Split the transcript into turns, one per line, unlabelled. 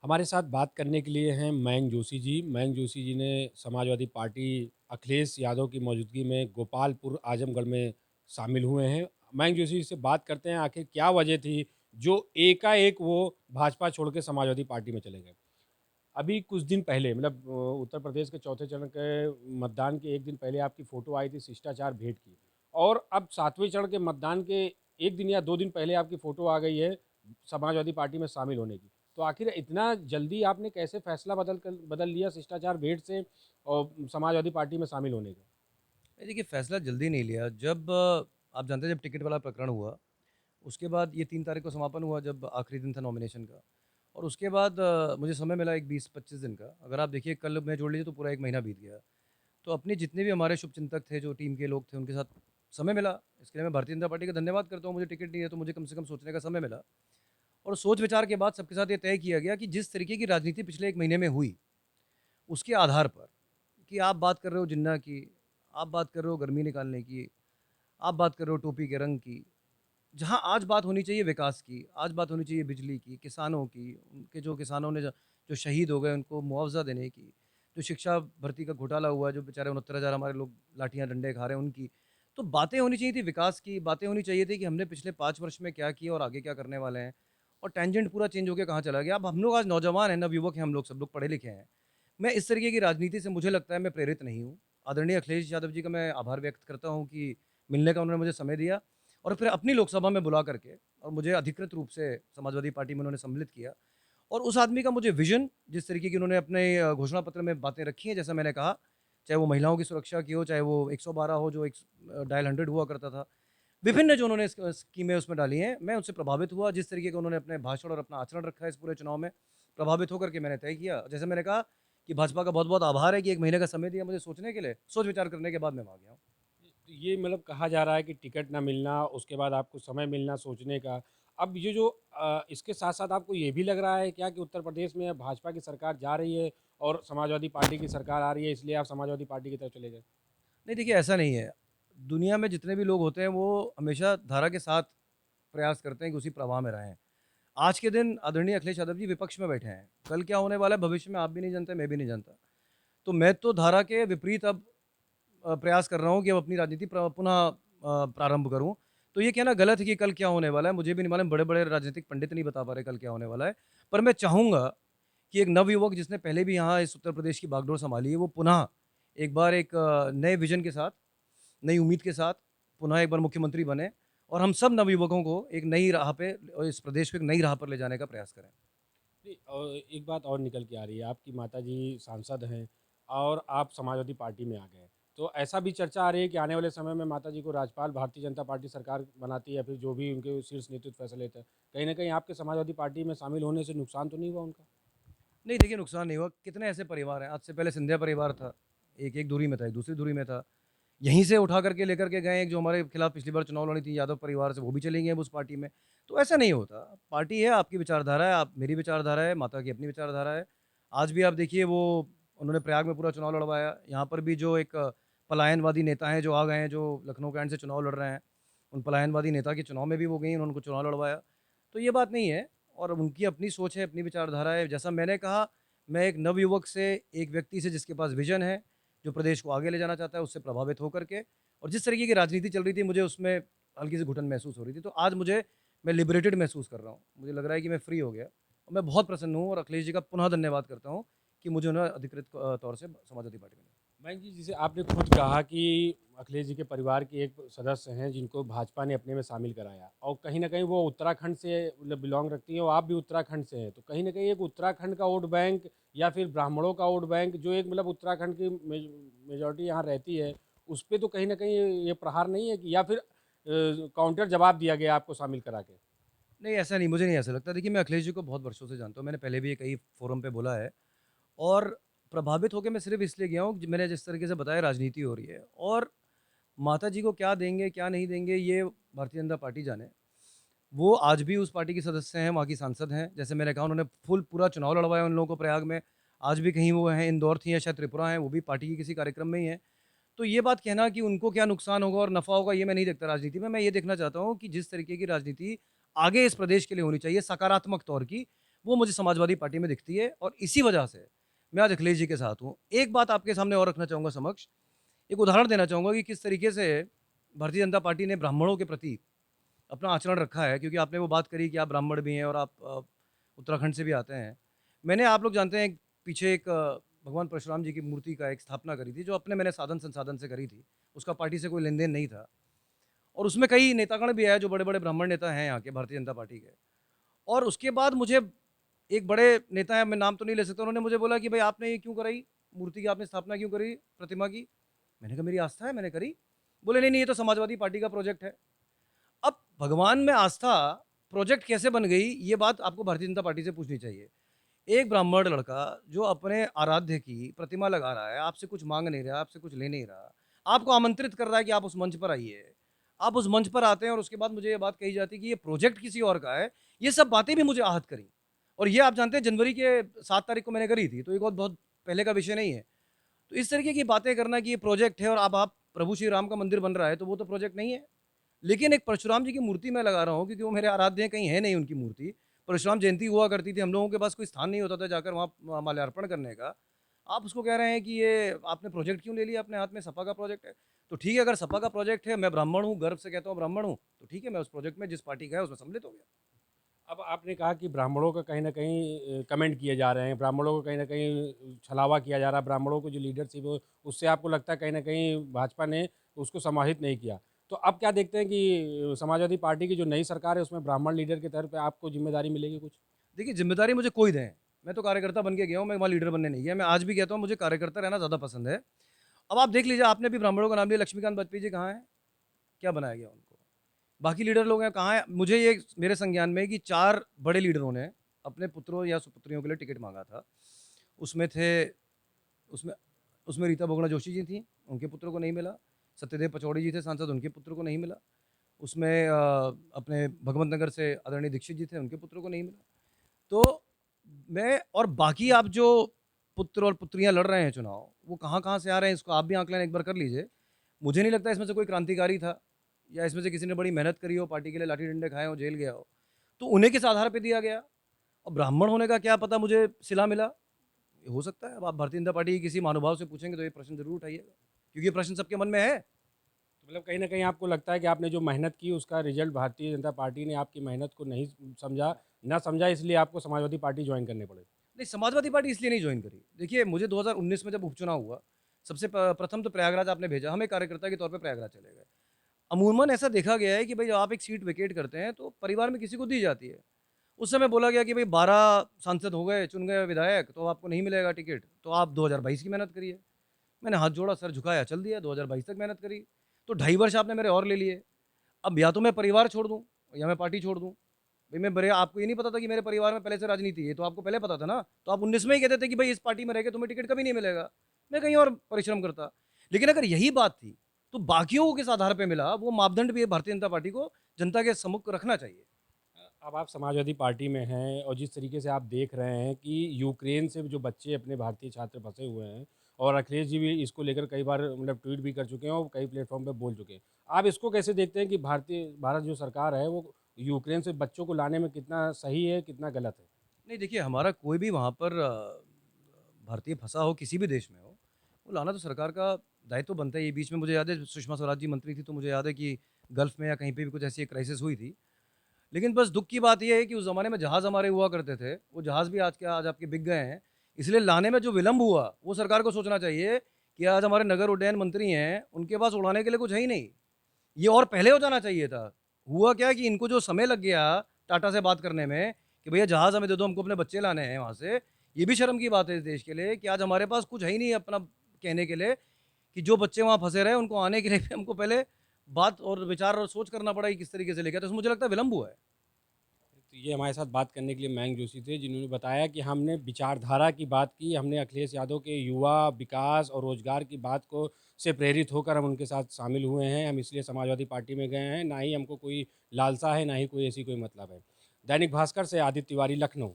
हमारे साथ बात करने के लिए हैं मयंक जोशी जी। मयंक जोशी जी ने समाजवादी पार्टी अखिलेश यादव की मौजूदगी में गोपालपुर आजमगढ़ में शामिल हुए हैं। मयंक जोशी जी से बात करते हैं आखिर क्या वजह थी जो एकाएक वो भाजपा छोड़ के समाजवादी पार्टी में चले गए। अभी कुछ दिन पहले मतलब उत्तर प्रदेश के चौथे चरण के मतदान के 1 दिन पहले आपकी फ़ोटो आई थी शिष्टाचार भेंट की और अब 7वें चरण के मतदान के 1 दिन या 2 दिन पहले आपकी फ़ोटो आ गई है समाजवादी पार्टी में शामिल होने की। तो आखिर इतना जल्दी आपने कैसे फैसला बदल लिया शिष्टाचार भेंट से और समाजवादी पार्टी में शामिल होने का?
नहीं देखिए, फ़ैसला जल्दी नहीं लिया। जब आप जानते हैं जब टिकट वाला प्रकरण हुआ, उसके बाद ये 3 तारीख को समापन हुआ जब आखिरी दिन था नॉमिनेशन का। और उसके बाद मुझे समय मिला एक 20-25 दिन का। अगर आप देखिए कल में जोड़ लीजिए तो पूरा 1 महीना बीत गया। तो अपने जितने भी हमारे शुभचिंतक थे, जो टीम के लोग थे, उनके साथ समय मिला। इसके लिए मैं भारतीय जनता पार्टी का धन्यवाद करता हूँ, मुझे टिकट नहीं है तो मुझे कम से कम सोचने का समय मिला। और सोच-विचार के बाद सबके साथ ये तय किया गया कि जिस तरीके की राजनीति पिछले 1 महीने में हुई, उसके आधार पर कि आप बात कर रहे हो जिन्ना की, आप बात कर रहे हो गर्मी निकालने की, आप बात कर रहे हो टोपी के रंग की। जहाँ आज बात होनी चाहिए विकास की, आज बात होनी चाहिए बिजली की, किसानों की, उनके जो किसानों ने जो शहीद हो गए उनको मुआवज़ा देने की, जो शिक्षा भर्ती का घोटाला हुआ, जो बेचारे 69,000 हमारे लोग लाठियाँ डंडे खा रहे हैं उनकी। तो बातें होनी चाहिए थी विकास की, बातें होनी चाहिए थी कि हमने पिछले 5 वर्ष में क्या किया और आगे क्या करने वाले हैं। और टेंजेंट पूरा चेंज होके कहाँ चला गया। अब हम लोग आज नौजवान हैं, नवयुवक हैं हम लोग, सब लोग पढ़े लिखे हैं। मैं इस तरीके की राजनीति से मुझे लगता है मैं प्रेरित नहीं हूँ। आदरणीय अखिलेश यादव जी का मैं आभार व्यक्त करता हूँ कि मिलने का उन्होंने मुझे समय दिया और फिर अपनी लोकसभा में बुला करके और मुझे अधिकृत रूप से समाजवादी पार्टी में उन्होंने सम्मिलित किया। और उस आदमी का मुझे विज़न जिस तरीके की उन्होंने अपने घोषणा पत्र में बातें रखी हैं, जैसा मैंने कहा, चाहे वो महिलाओं की सुरक्षा की हो, चाहे वो 112 हो जो डायल 100 हुआ करता था। विभिन्न जो उन्होंने स्कीमें उसमें डाली हैं, मैं उनसे प्रभावित हुआ। जिस तरीके का उन्होंने अपने भाषण और अपना आचरण रखा है इस पूरे चुनाव में, प्रभावित होकर के मैंने तय किया। जैसे मैंने कहा कि भाजपा का बहुत-बहुत आभार है कि 1 महीने का समय दिया मुझे सोचने के लिए, सोच-विचार करने के बाद मैं वहाँ गया हूँ।
तो ये मतलब कहा जा रहा है कि टिकट ना मिलना, उसके बाद आपको समय मिलना सोचने का। अब ये जो इसके साथ-साथ आपको ये भी लग रहा है क्या कि उत्तर प्रदेश में अब भाजपा की सरकार जा रही है और समाजवादी पार्टी की सरकार आ रही है, इसलिए आप समाजवादी पार्टी की तरफ चले गए?
नहीं देखिए, ऐसा नहीं है। दुनिया में जितने भी लोग होते हैं वो हमेशा धारा के साथ प्रयास करते हैं कि उसी प्रवाह में रहें। आज के दिन आदरणीय अखिलेश यादव जी विपक्ष में बैठे हैं। कल क्या होने वाला है भविष्य में आप भी नहीं जानते, मैं भी नहीं जानता। तो मैं तो धारा के विपरीत अब प्रयास कर रहा हूँ कि अब अपनी राजनीति पुनः प्रारंभ करूँ। तो ये कहना गलत है कि कल क्या होने वाला है, मुझे भी नहीं मालूम, बड़े-बड़े राजनीतिक पंडित नहीं बता पा रहे कल क्या होने वाला है। पर मैं चाहूँगा कि एक नवयुवक जिसने पहले भी यहाँ इस उत्तर प्रदेश की बागडोर सँभाली है, वो पुनः एक बार एक नए विज़न के साथ, नई उम्मीद के साथ पुनः एक बार मुख्यमंत्री बने और हम सब नवयुवकों को एक नई राह पे और इस प्रदेश को एक नई राह पर ले जाने का प्रयास करें।
नहीं एक बात और निकल के आ रही है, आपकी माताजी सांसद हैं और आप समाजवादी पार्टी में आ गए। तो ऐसा भी चर्चा आ रही है कि आने वाले समय में माताजी को राज्यपाल भारतीय जनता पार्टी सरकार बनाती है या फिर जो भी उनके शीर्ष नेतृत्व फैसले लेते हैं। कहीं न कहीं आपके समाजवादी पार्टी में शामिल होने से नुकसान तो नहीं हुआ उनका?
नहीं देखिए, नुकसान नहीं हुआ। कितने ऐसे परिवार हैं, आज से पहले सिंधिया परिवार था, एक दूरी में था, एक दूसरी दूरी में था। यहीं से उठा करके लेकर के गए, एक जो हमारे खिलाफ पिछली बार चुनाव लड़ी थी यादव परिवार से, वो भी चली गई अब उस पार्टी में। तो ऐसा नहीं होता। पार्टी है, आपकी विचारधारा है, आप मेरी विचारधारा है, माता की अपनी विचारधारा है। आज भी आप देखिए वो उन्होंने प्रयाग में पूरा चुनाव लड़वाया। यहाँ पर भी जो एक पलायनवादी नेता हैं, जो आ गए हैं, जो लखनऊ कैंट से चुनाव लड़ रहे हैं, उन पलायनवादी नेता के चुनाव में भी वो गईं, उन्होंने उनको चुनाव लड़वाया। तो ये बात नहीं है और उनकी अपनी सोच है, अपनी विचारधारा है। जैसा मैंने कहा, मैं एक नवयुवक से, एक व्यक्ति से जिसके पास विज़न है, जो प्रदेश को आगे ले जाना चाहता है, उससे प्रभावित होकर के और जिस तरीके की राजनीति चल रही थी, मुझे उसमें हल्की सी घुटन महसूस हो रही थी। तो आज मैं लिबरेटेड महसूस कर रहा हूँ। मुझे लग रहा है कि मैं फ्री हो गया और मैं बहुत प्रसन्न हूँ और अखिलेश जी का पुनः धन्यवाद करता हूँ कि मुझे उन्हें अधिकृत तौर से समाजवादी पार्टी में
मयंक जी, जैसे आपने खुद कहा कि अखिलेश जी के परिवार के एक सदस्य हैं जिनको भाजपा ने अपने में शामिल कराया और कहीं न कहीं वो उत्तराखंड से मतलब बिलॉन्ग रखती हैं और आप भी उत्तराखंड से हैं। तो कहीं न कहीं एक उत्तराखंड का वोट बैंक या फिर ब्राह्मणों का वोट बैंक जो एक मतलब उत्तराखंड की मेजॉरिटी यहाँ रहती है, उस पे तो कहीं न कहीं ये प्रहार नहीं है कि या फिर काउंटर जवाब दिया गया आपको शामिल करा के?
नहीं, ऐसा नहीं, मुझे नहीं ऐसा लगता। देखिए, मैं अखिलेश जी को बहुत वर्षों से जानता हूँ। मैंने पहले भी ये कई फ़ोरम पे बोला है और प्रभावित होके मैं सिर्फ़ इसलिए गया हूँ, मैंने जिस तरीके से बताया राजनीति हो रही है और माताजी को क्या देंगे, क्या नहीं देंगे, ये भारतीय जनता पार्टी जाने। वो आज भी उस पार्टी की सदस्य हैं, वहाँ की सांसद हैं। जैसे मैंने कहा उन्होंने पूरा चुनाव लड़वाया उन लोगों को प्रयाग में। आज भी कहीं वो हैं, इंदौर थी या शायद त्रिपुरा हैं, वो भी पार्टी के किसी कार्यक्रम में ही हैं। तो ये बात कहना कि उनको क्या नुकसान होगा और नफ़ा होगा, ये मैं नहीं देखता राजनीति में। मैं ये देखना चाहता हूँ कि जिस तरीके की राजनीति आगे इस प्रदेश के लिए होनी चाहिए सकारात्मक तौर की, वो मुझे समाजवादी पार्टी में दिखती है और इसी वजह से मैं आज अखिलेश जी के साथ हूँ। एक बात आपके सामने और रखना चाहूँगा समक्ष, एक उदाहरण देना चाहूँगा कि किस तरीके से भारतीय जनता पार्टी ने ब्राह्मणों के प्रति अपना आचरण रखा है, क्योंकि आपने वो बात करी कि आप ब्राह्मण भी हैं और आप उत्तराखंड से भी आते हैं। मैंने आप लोग जानते हैं पीछे एक भगवान परशुराम जी की मूर्ति का एक स्थापना करी थी, जो अपने मैंने साधन-संसाधन से करी थी। उसका पार्टी से कोई लेन-देन नहीं था और उसमें कई नेतागण भी आए जो बड़े-बड़े ब्राह्मण नेता हैं यहाँ के भारतीय जनता पार्टी के। और उसके बाद मुझे एक बड़े नेता हैं, मैं नाम तो नहीं ले सकता, उन्होंने मुझे बोला कि, "भई आपने ये क्यों कराई? मूर्ति की आपने स्थापना क्यों करी प्रतिमा की?" मैंने कहा, "मेरी आस्था है, मैंने करी।" बोले, "नहीं, नहीं, ये तो समाजवादी पार्टी का प्रोजेक्ट है।" अब भगवान में आस्था प्रोजेक्ट कैसे बन गई, ये बात आपको भारतीय जनता पार्टी से पूछनी चाहिए। एक ब्राह्मण लड़का जो अपने आराध्य की प्रतिमा लगा रहा है, आपसे कुछ माँग नहीं रहा, आपसे कुछ ले नहीं रहा, आपको आमंत्रित कर रहा है कि आप उस मंच पर आइए। आप उस मंच पर आते हैं और उसके बाद मुझे ये बात कही जाती है कि ये प्रोजेक्ट किसी और का है। ये सब बातें भी मुझे आहत करी और ये आप जानते हैं जनवरी के 7 तारीख को मैंने करी थी, तो ये बहुत बहुत पहले का विषय नहीं है। तो इस तरीके की बातें करना कि ये प्रोजेक्ट है और अब आप प्रभु श्री राम का मंदिर बन रहा है, तो वो तो प्रोजेक्ट नहीं है। लेकिन एक परशुराम जी की मूर्ति मैं लगा रहा हूँ क्योंकि वो मेरे आराध्य हैं, कहीं है नहीं उनकी मूर्ति। परशुराम जयंती हुआ करती थी, हम लोगों के पास कोई स्थान नहीं होता था जाकर वहाँ माल्यार्पण करने का। आप उसको कह रहे हैं कि ये आपने प्रोजेक्ट क्यों ले लिया अपने हाथ में, सपा का प्रोजेक्ट है। तो ठीक है, अगर सपा का प्रोजेक्ट है, मैं ब्राह्मण हूँ, गर्व से कहता हूँ ब्राह्मण हूँ, तो ठीक है, मैं उस प्रोजेक्ट में जिस पार्टी का है उसमें सम्मिलित हो गया।
अब आपने कहा कि ब्राह्मणों का कहीं न कहीं कमेंट किए जा रहे हैं, ब्राह्मणों को कहीं न कहीं छलावा किया जा रहा है, ब्राह्मणों को जो लीडरशिप है, उससे आपको लगता है कहीं न कहीं भाजपा ने उसको समाहित नहीं किया। तो अब क्या देखते हैं कि समाजवादी पार्टी की जो नई सरकार है, उसमें ब्राह्मण लीडर के तौर पे आपको ज़िम्मेदारी मिलेगी कुछ?
देखिए, ज़िम्मेदारी मुझे कोई दें, मैं तो कार्यकर्ता बन के गया हूँ, मैं वहाँ लीडर बनने नहीं गया। मैं आज भी कहता हूँ मुझे कार्यकर्ता रहना ज़्यादा पसंद है। अब आप देख लीजिए, आपने भी ब्राह्मणों का नाम लिया, लक्ष्मीकांत बाजपेयी जी कहाँ हैं? क्या बनाया गया उनको? बाकी लीडर लोग हैं कहाँ हैं? मुझे ये मेरे संज्ञान में है कि 4 बड़े लीडरों ने अपने पुत्रों या सुपुत्रियों के लिए टिकट माँगा था। उसमें थे उसमें उसमें रीता बहुगुणा जोशी जी थीं, उनके पुत्रों को नहीं मिला। सत्यदेव पचौड़ी जी थे सांसद, उनके पुत्र को नहीं मिला। उसमें अपने भगवंत नगर से आदरणीय दीक्षित जी थे, उनके पुत्रों को नहीं मिला। तो मैं और बाकी आप जो पुत्र और पुत्रियाँ लड़ रहे हैं चुनाव, वो कहाँ-कहाँ से आ रहे हैं, इसको आप भी आकलन एक बार कर लीजिए। मुझे नहीं लगता इसमें से कोई क्रांतिकारी था या इसमें से किसी ने बड़ी मेहनत करी हो, पार्टी के लिए लाठी डंडे खाए हों, जेल गया हो। तो उन्हें किस आधार पे दिया गया? और ब्राह्मण होने का क्या पता मुझे सिला मिला? हो सकता है, अब आप भारतीय जनता पार्टी के किसी महानुभाव से पूछेंगे तो ये प्रश्न ज़रूर उठाइएगा, क्योंकि ये प्रश्न सबके मन में है।
मतलब कहीं न कहीं आपको लगता है कि आपने जो मेहनत की, उसका रिज़ल्ट भारतीय जनता पार्टी ने आपकी मेहनत को नहीं समझा, ना समझा इसलिए आपको समाजवादी पार्टी जॉइन करने पड़े।
नहीं, समाजवादी पार्टी इसलिए नहीं जॉइन करी। देखिए, मुझे 2019 में जब उपचुनाव हुआ, सबसे प्रथम तो प्रयागराज आपने भेजा, हम एक कार्यकर्ता के तौर पे प्रयागराज चले गए। अमूमन ऐसा देखा गया है कि भई जब आप एक सीट वेकेट करते हैं, तो परिवार में किसी को दी जाती है। उस समय बोला गया कि भई 12 सांसद हो गए, चुन गए विधायक, तो आपको नहीं मिलेगा टिकट, तो आप 2022 की मेहनत करिए। मैंने हाथ जोड़ा, सर झुकाया, चल दिया, 2022 तक मेहनत करी। तो ढाई वर्ष आपने मेरे और ले लिए। अब या तो मैं परिवार छोड़ दूँ या मैं पार्टी छोड़ दूँ। भई मैं बड़े आपको ये नहीं पता था कि मेरे परिवार में पहले से राजनीति है, ये तो आपको पहले पता था ना। तो आप 19 में ही कहते थे कि भई इस पार्टी में रह के तुम्हें टिकट कभी नहीं मिलेगा। मैं कहीं और परिश्रम करता। लेकिन अगर यही बात थी, तो बाकियों को किस आधार पे मिला, वो मापदंड भी भारतीय जनता पार्टी को जनता के सम्मुख रखना चाहिए।
अब आप समाजवादी पार्टी में हैं और जिस तरीके से आप देख रहे हैं कि यूक्रेन से जो बच्चे अपने भारतीय छात्र फंसे हुए हैं और अखिलेश जी भी इसको लेकर कई बार मतलब ट्वीट भी कर चुके हैं और कई प्लेटफॉर्म पे बोल चुके हैं। आप इसको कैसे देखते हैं कि भारत जो सरकार है वो यूक्रेन से बच्चों को लाने में कितना सही है, कितना गलत है?
नहीं देखिए, हमारा कोई भी वहाँ पर भारतीय फँसा हो, किसी भी देश में हो, वो लाना तो सरकार का दायित्व बनता है। ये बीच में मुझे याद है सुषमा स्वराज जी मंत्री थी, तो मुझे याद है कि गल्फ़ में या कहीं पे भी कुछ ऐसी एक क्राइसिस हुई थी। लेकिन बस दुःख की बात ये है कि उस ज़माने में जहाज़ हमारे हुआ करते थे, वो जहाज़ भी आज आपके बिक गए हैं। इसलिए लाने में जो विलम्ब हुआ, वो सरकार को सोचना चाहिए कि आज हमारे नगर उड्डयन मंत्री हैं, उनके पास उड़ाने के लिए कुछ है ही नहीं। ये और पहले हो जाना चाहिए था। हुआ क्या कि इनको जो समय लग गया टाटा से बात करने में कि भैया जहाज़ हमें दे दो, हमको अपने बच्चे लाने हैं वहाँ से। ये भी शर्म की बात है इस देश के लिए कि आज हमारे पास कुछ है ही नहीं अपना कहने के लिए कि जो बच्चे वहाँ फँसे रहे, उनको आने के लिए भी हमको पहले बात और विचार और सोच करना पड़ा कि किस तरीके से लेके आए। तो इसमें मुझे लगता है विलम्ब हुआ है।
तो ये हमारे साथ बात करने के लिए मयंक जोशी थे जिन्होंने बताया कि हमने विचारधारा की बात की, हमने अखिलेश यादव के युवा विकास और रोजगार की बात को से प्रेरित होकर हम उनके साथ शामिल हुए हैं। हम इसलिए समाजवादी पार्टी में गए हैं, ना ही हमको कोई लालसा है, ना ही कोई ऐसी कोई मतलब है। दैनिक भास्कर से आदित्य तिवारी, लखनऊ।